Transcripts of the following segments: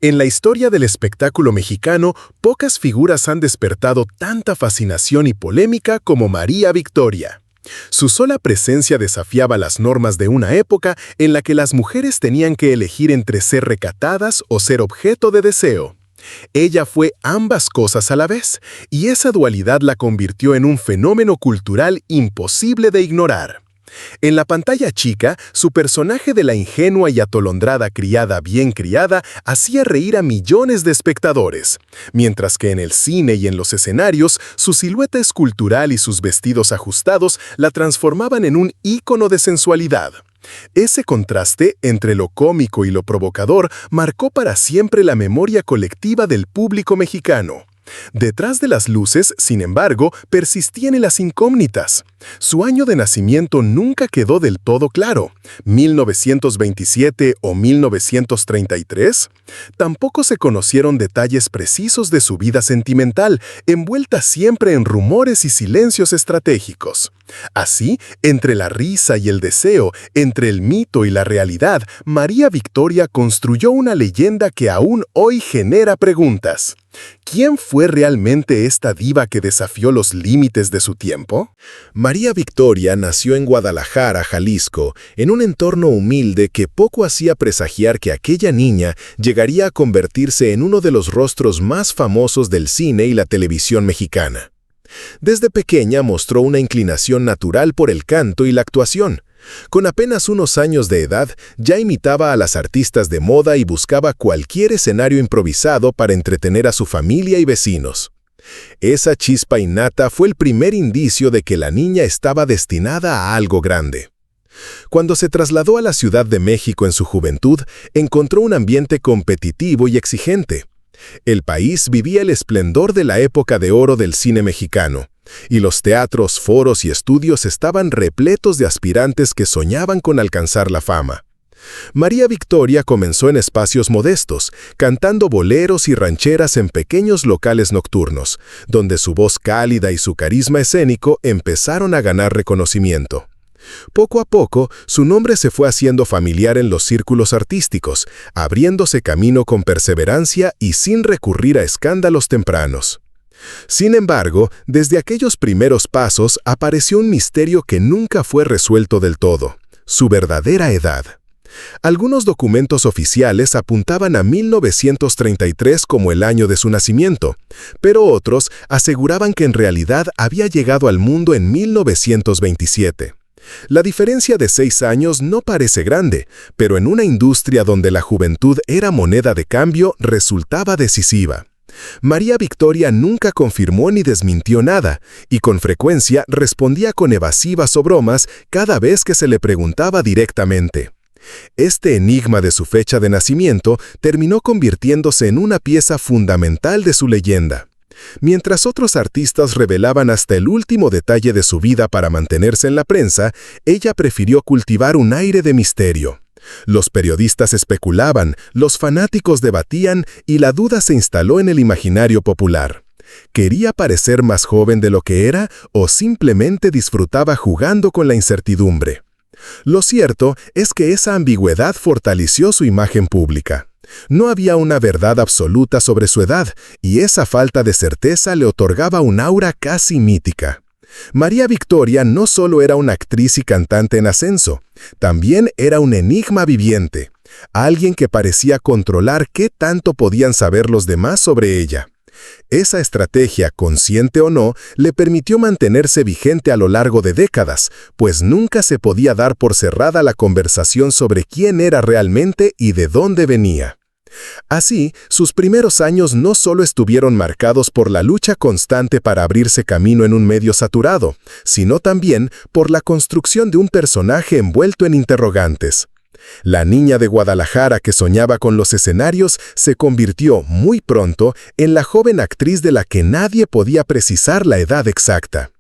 En la historia del espectáculo mexicano, pocas figuras han despertado tanta fascinación y polémica como María Victoria. Su sola presencia desafiaba las normas de una época en la que las mujeres tenían que elegir entre ser recatadas o ser objeto de deseo. Ella fue ambas cosas a la vez, y esa dualidad la convirtió en un fenómeno cultural imposible de ignorar. En la pantalla chica, su personaje de la ingenua y atolondrada criada bien criada hacía reír a millones de espectadores, mientras que en el cine y en los escenarios, su silueta escultural y sus vestidos ajustados la transformaban en un ícono de sensualidad. Ese contraste entre lo cómico y lo provocador marcó para siempre la memoria colectiva del público mexicano. Detrás de las luces, sin embargo, persistían las incógnitas. Su año de nacimiento nunca quedó del todo claro. ¿1927 o 1933? Tampoco se conocieron detalles precisos de su vida sentimental, envuelta siempre en rumores y silencios estratégicos. Así, entre la risa y el deseo, entre el mito y la realidad, María Victoria construyó una leyenda que aún hoy genera preguntas. ¿Quién fue realmente esta diva que desafió los límites de su tiempo? María Victoria nació en Guadalajara, Jalisco, en un entorno humilde que poco hacía presagiar que aquella niña llegaría a convertirse en uno de los rostros más famosos del cine y la televisión mexicana. Desde pequeña mostró una inclinación natural por el canto y la actuación. Con apenas unos años de edad, ya imitaba a las artistas de moda y buscaba cualquier escenario improvisado para entretener a su familia y vecinos. Esa chispa innata fue el primer indicio de que la niña estaba destinada a algo grande. Cuando se trasladó a la Ciudad de México en su juventud, encontró un ambiente competitivo y exigente. El país vivía el esplendor de la época de oro del cine mexicano, y los teatros, foros y estudios estaban repletos de aspirantes que soñaban con alcanzar la fama. María Victoria comenzó en espacios modestos, cantando boleros y rancheras en pequeños locales nocturnos, donde su voz cálida y su carisma escénico empezaron a ganar reconocimiento. Poco a poco, su nombre se fue haciendo familiar en los círculos artísticos, abriéndose camino con perseverancia y sin recurrir a escándalos tempranos. Sin embargo, desde aquellos primeros pasos apareció un misterio que nunca fue resuelto del todo: su verdadera edad. Algunos documentos oficiales apuntaban a 1933 como el año de su nacimiento, pero otros aseguraban que en realidad había llegado al mundo en 1927. La diferencia de 6 años no parece grande, pero en una industria donde la juventud era moneda de cambio resultaba decisiva. María Victoria nunca confirmó ni desmintió nada, y con frecuencia respondía con evasivas o bromas cada vez que se le preguntaba directamente. Este enigma de su fecha de nacimiento terminó convirtiéndose en una pieza fundamental de su leyenda. Mientras otros artistas revelaban hasta el último detalle de su vida para mantenerse en la prensa, ella prefirió cultivar un aire de misterio. Los periodistas especulaban, los fanáticos debatían y la duda se instaló en el imaginario popular. ¿Quería parecer más joven de lo que era o simplemente disfrutaba jugando con la incertidumbre? Lo cierto es que esa ambigüedad fortaleció su imagen pública. No había una verdad absoluta sobre su edad, y esa falta de certeza le otorgaba un aura casi mítica. María Victoria no solo era una actriz y cantante en ascenso, también era un enigma viviente, alguien que parecía controlar qué tanto podían saber los demás sobre ella. Esa estrategia, consciente o no, le permitió mantenerse vigente a lo largo de décadas, pues nunca se podía dar por cerrada la conversación sobre quién era realmente y de dónde venía. Así, sus primeros años no solo estuvieron marcados por la lucha constante para abrirse camino en un medio saturado, sino también por la construcción de un personaje envuelto en interrogantes. La niña de Guadalajara que soñaba con los escenarios se convirtió muy pronto en la joven actriz de la que nadie podía precisar la edad exacta.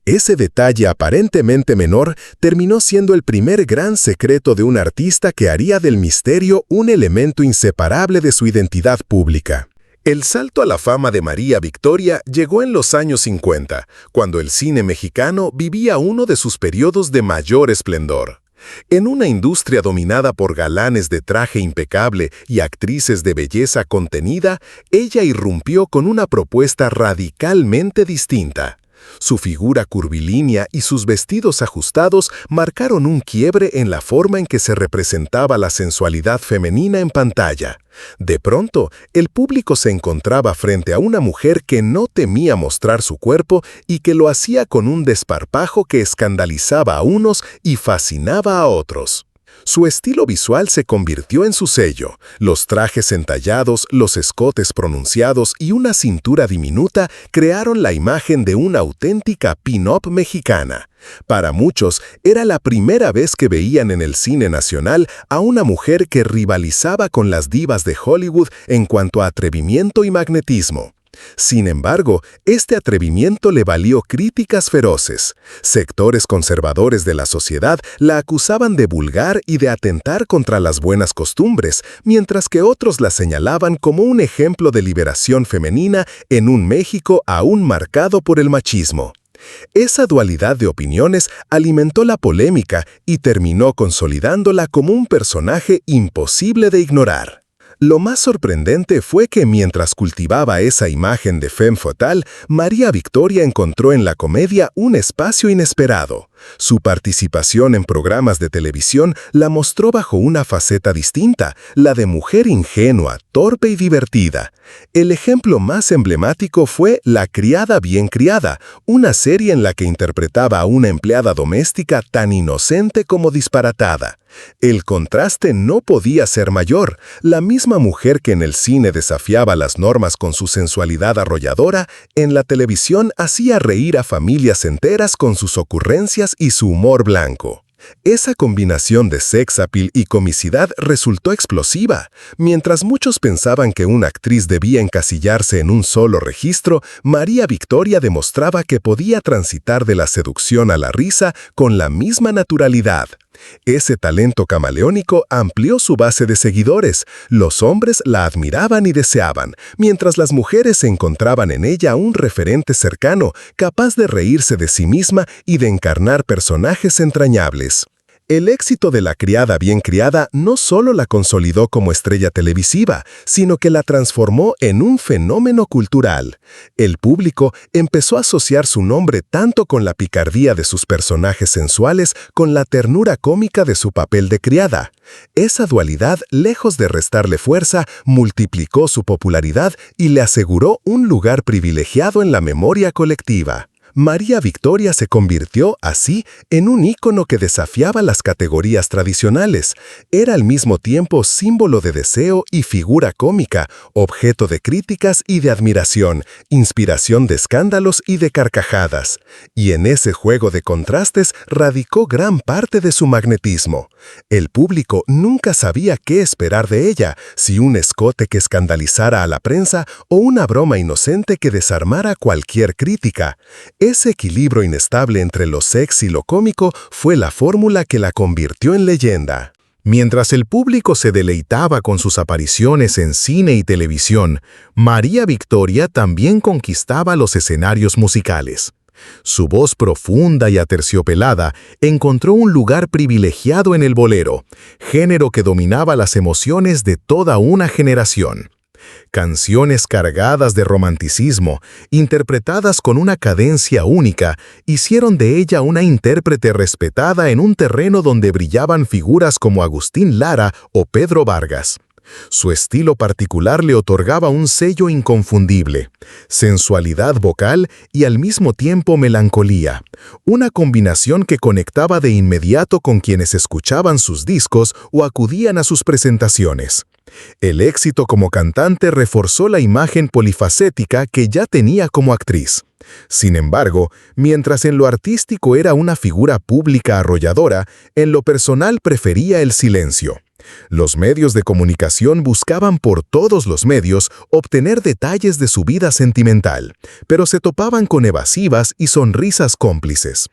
Ese detalle aparentemente menor terminó siendo el primer gran secreto de un artista que haría del misterio un elemento inseparable de su identidad pública. El salto a la fama de María Victoria llegó en los años 50, cuando el cine mexicano vivía uno de sus periodos de mayor esplendor. En una industria dominada por galanes de traje impecable y actrices de belleza contenida, ella irrumpió con una propuesta radicalmente distinta. Su figura curvilínea y sus vestidos ajustados marcaron un quiebre en la forma en que se representaba la sensualidad femenina en pantalla. De pronto, el público se encontraba frente a una mujer que no temía mostrar su cuerpo y que lo hacía con un desparpajo que escandalizaba a unos y fascinaba a otros. Su estilo visual se convirtió en su sello. Los trajes entallados, los escotes pronunciados y una cintura diminuta crearon la imagen de una auténtica pin-up mexicana. Para muchos, era la primera vez que veían en el cine nacional a una mujer que rivalizaba con las divas de Hollywood en cuanto a atrevimiento y magnetismo. Sin embargo, este atrevimiento le valió críticas feroces. Sectores conservadores de la sociedad la acusaban de vulgar y de atentar contra las buenas costumbres, mientras que otros la señalaban como un ejemplo de liberación femenina en un México aún marcado por el machismo. Esa dualidad de opiniones alimentó la polémica y terminó consolidándola como un personaje imposible de ignorar. Lo más sorprendente fue que mientras cultivaba esa imagen de femme fatale, María Victoria encontró en la comedia un espacio inesperado. Su participación en programas de televisión la mostró bajo una faceta distinta, la de mujer ingenua, torpe y divertida. El ejemplo más emblemático fue La criada bien criada, una serie en la que interpretaba a una empleada doméstica tan inocente como disparatada. El contraste no podía ser mayor. La misma mujer que en el cine desafiaba las normas con su sensualidad arrolladora, en la televisión hacía reír a familias enteras con sus ocurrencias y su humor blanco. Esa combinación de sex appeal y comicidad resultó explosiva. Mientras muchos pensaban que una actriz debía encasillarse en un solo registro, María Victoria demostraba que podía transitar de la seducción a la risa con la misma naturalidad. Ese talento camaleónico amplió su base de seguidores. Los hombres la admiraban y deseaban, mientras las mujeres encontraban en ella un referente cercano, capaz de reírse de sí misma y de encarnar personajes entrañables. El éxito de La criada bien criada no solo la consolidó como estrella televisiva, sino que la transformó en un fenómeno cultural. El público empezó a asociar su nombre tanto con la picardía de sus personajes sensuales con la ternura cómica de su papel de criada. Esa dualidad, lejos de restarle fuerza, multiplicó su popularidad y le aseguró un lugar privilegiado en la memoria colectiva. María Victoria se convirtió, así, en un ícono que desafiaba las categorías tradicionales. Era al mismo tiempo símbolo de deseo y figura cómica, objeto de críticas y de admiración, inspiración de escándalos y de carcajadas. Y en ese juego de contrastes radicó gran parte de su magnetismo. El público nunca sabía qué esperar de ella, si un escote que escandalizara a la prensa o una broma inocente que desarmara cualquier crítica. Ese equilibrio inestable entre lo sexy y lo cómico fue la fórmula que la convirtió en leyenda. Mientras el público se deleitaba con sus apariciones en cine y televisión, María Victoria también conquistaba los escenarios musicales. Su voz profunda y aterciopelada encontró un lugar privilegiado en el bolero, género que dominaba las emociones de toda una generación. Canciones cargadas de romanticismo, interpretadas con una cadencia única, hicieron de ella una intérprete respetada en un terreno donde brillaban figuras como Agustín Lara o Pedro Vargas. Su estilo particular le otorgaba un sello inconfundible, sensualidad vocal y al mismo tiempo melancolía, una combinación que conectaba de inmediato con quienes escuchaban sus discos o acudían a sus presentaciones. El éxito como cantante reforzó la imagen polifacética que ya tenía como actriz. Sin embargo, mientras en lo artístico era una figura pública arrolladora, en lo personal prefería el silencio. Los medios de comunicación buscaban por todos los medios obtener detalles de su vida sentimental, pero se topaban con evasivas y sonrisas cómplices.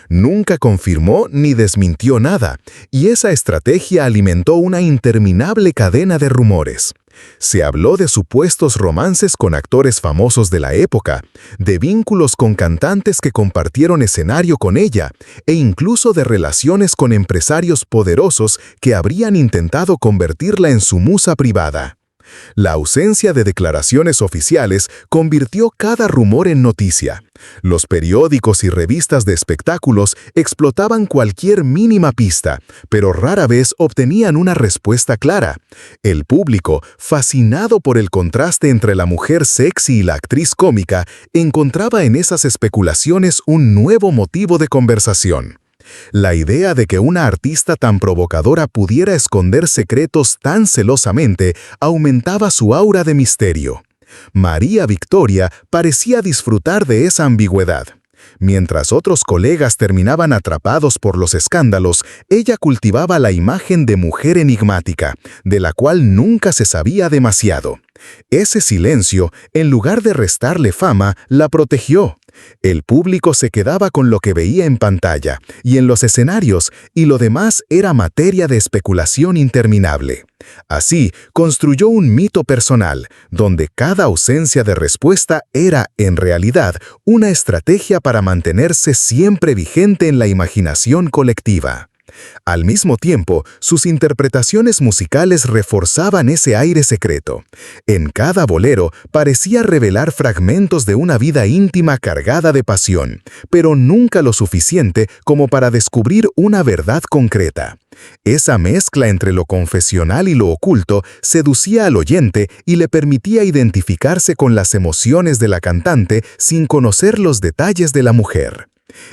Nunca confirmó ni desmintió nada, y esa estrategia alimentó una interminable cadena de rumores. Se habló de supuestos romances con actores famosos de la época, de vínculos con cantantes que compartieron escenario con ella, e incluso de relaciones con empresarios poderosos que habrían intentado convertirla en su musa privada. La ausencia de declaraciones oficiales convirtió cada rumor en noticia. Los periódicos y revistas de espectáculos explotaban cualquier mínima pista, pero rara vez obtenían una respuesta clara. El público, fascinado por el contraste entre la mujer sexy y la actriz cómica, encontraba en esas especulaciones un nuevo motivo de conversación. La idea de que una artista tan provocadora pudiera esconder secretos tan celosamente aumentaba su aura de misterio. María Victoria parecía disfrutar de esa ambigüedad. Mientras otros colegas terminaban atrapados por los escándalos, ella cultivaba la imagen de mujer enigmática, de la cual nunca se sabía demasiado. Ese silencio, en lugar de restarle fama, la protegió. El público se quedaba con lo que veía en pantalla y en los escenarios, y lo demás era materia de especulación interminable. Así, construyó un mito personal, donde cada ausencia de respuesta era, en realidad, una estrategia para mantenerse siempre vigente en la imaginación colectiva. Al mismo tiempo, sus interpretaciones musicales reforzaban ese aire secreto. En cada bolero parecía revelar fragmentos de una vida íntima cargada de pasión, pero nunca lo suficiente como para descubrir una verdad concreta. Esa mezcla entre lo confesional y lo oculto seducía al oyente y le permitía identificarse con las emociones de la cantante sin conocer los detalles de la mujer.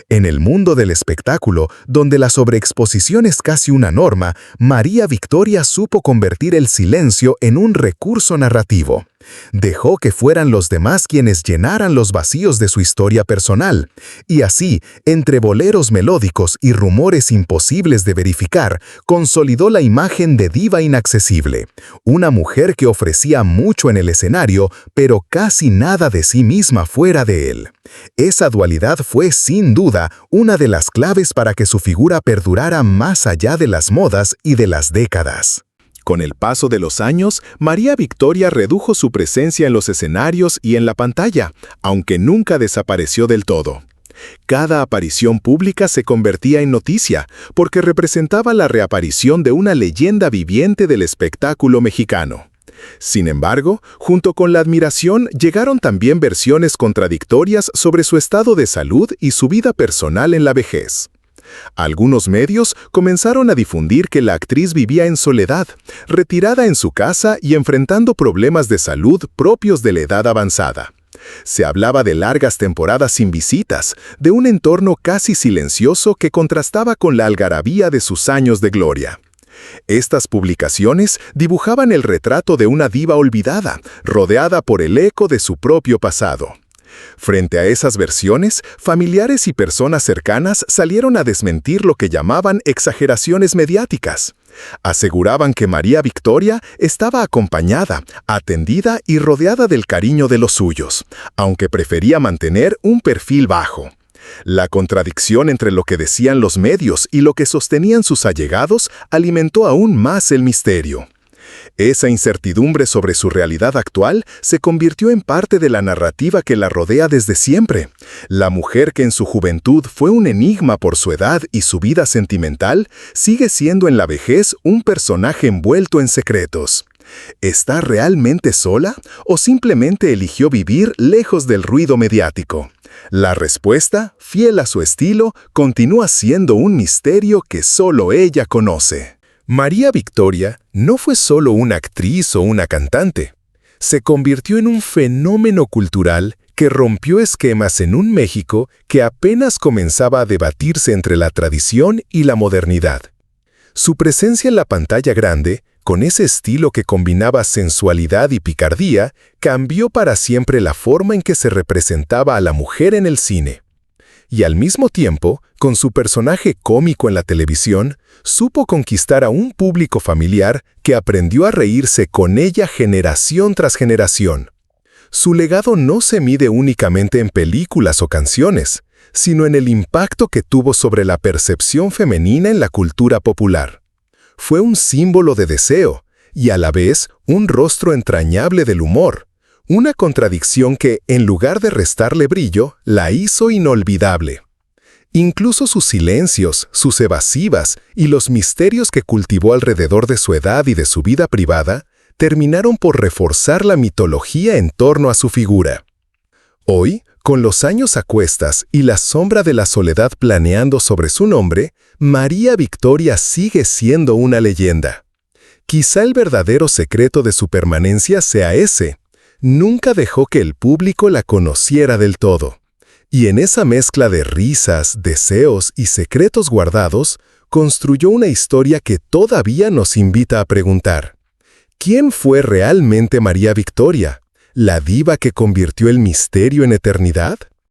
En el mundo del espectáculo, donde la sobreexposición es casi una norma, María Victoria supo convertir el silencio en un recurso narrativo. Dejó que fueran los demás quienes llenaran los vacíos de su historia personal, y así, entre boleros melódicos y rumores imposibles de verificar, consolidó la imagen de diva inaccesible, una mujer que ofrecía mucho en el escenario, pero casi nada de sí misma fuera de él. Esa dualidad fue, sin duda, una de las claves para que su figura perdurara más allá de las modas y de las décadas. Con el paso de los años, María Victoria redujo su presencia en los escenarios y en la pantalla, aunque nunca desapareció del todo. Cada aparición pública se convertía en noticia, porque representaba la reaparición de una leyenda viviente del espectáculo mexicano. Sin embargo, junto con la admiración llegaron también versiones contradictorias sobre su estado de salud y su vida personal en la vejez. Algunos medios comenzaron a difundir que la actriz vivía en soledad, retirada en su casa y enfrentando problemas de salud propios de la edad avanzada. Se hablaba de largas temporadas sin visitas, de un entorno casi silencioso que contrastaba con la algarabía de sus años de gloria. Estas publicaciones dibujaban el retrato de una diva olvidada, rodeada por el eco de su propio pasado. Frente a esas versiones, familiares y personas cercanas salieron a desmentir lo que llamaban exageraciones mediáticas. Aseguraban que María Victoria estaba acompañada, atendida y rodeada del cariño de los suyos, aunque prefería mantener un perfil bajo. La contradicción entre lo que decían los medios y lo que sostenían sus allegados alimentó aún más el misterio. Esa incertidumbre sobre su realidad actual se convirtió en parte de la narrativa que la rodea desde siempre. La mujer que en su juventud fue un enigma por su edad y su vida sentimental, sigue siendo en la vejez un personaje envuelto en secretos. ¿Está realmente sola o simplemente eligió vivir lejos del ruido mediático? La respuesta, fiel a su estilo, continúa siendo un misterio que solo ella conoce. María Victoria no fue solo una actriz o una cantante. Se convirtió en un fenómeno cultural que rompió esquemas en un México que apenas comenzaba a debatirse entre la tradición y la modernidad. Su presencia en la pantalla grande, con ese estilo que combinaba sensualidad y picardía, cambió para siempre la forma en que se representaba a la mujer en el cine. Y al mismo tiempo, con su personaje cómico en la televisión, supo conquistar a un público familiar que aprendió a reírse con ella generación tras generación. Su legado no se mide únicamente en películas o canciones, sino en el impacto que tuvo sobre la percepción femenina en la cultura popular. Fue un símbolo de deseo, y a la vez un rostro entrañable del humor. Una contradicción que, en lugar de restarle brillo, la hizo inolvidable. Incluso sus silencios, sus evasivas y los misterios que cultivó alrededor de su edad y de su vida privada, terminaron por reforzar la mitología en torno a su figura. Hoy, con los años a cuestas y la sombra de la soledad planeando sobre su nombre, María Victoria sigue siendo una leyenda. Quizá el verdadero secreto de su permanencia sea ese: nunca dejó que el público la conociera del todo. Y en esa mezcla de risas, deseos y secretos guardados, construyó una historia que todavía nos invita a preguntar: ¿quién fue realmente María Victoria? ¿La diva que convirtió el misterio en eternidad?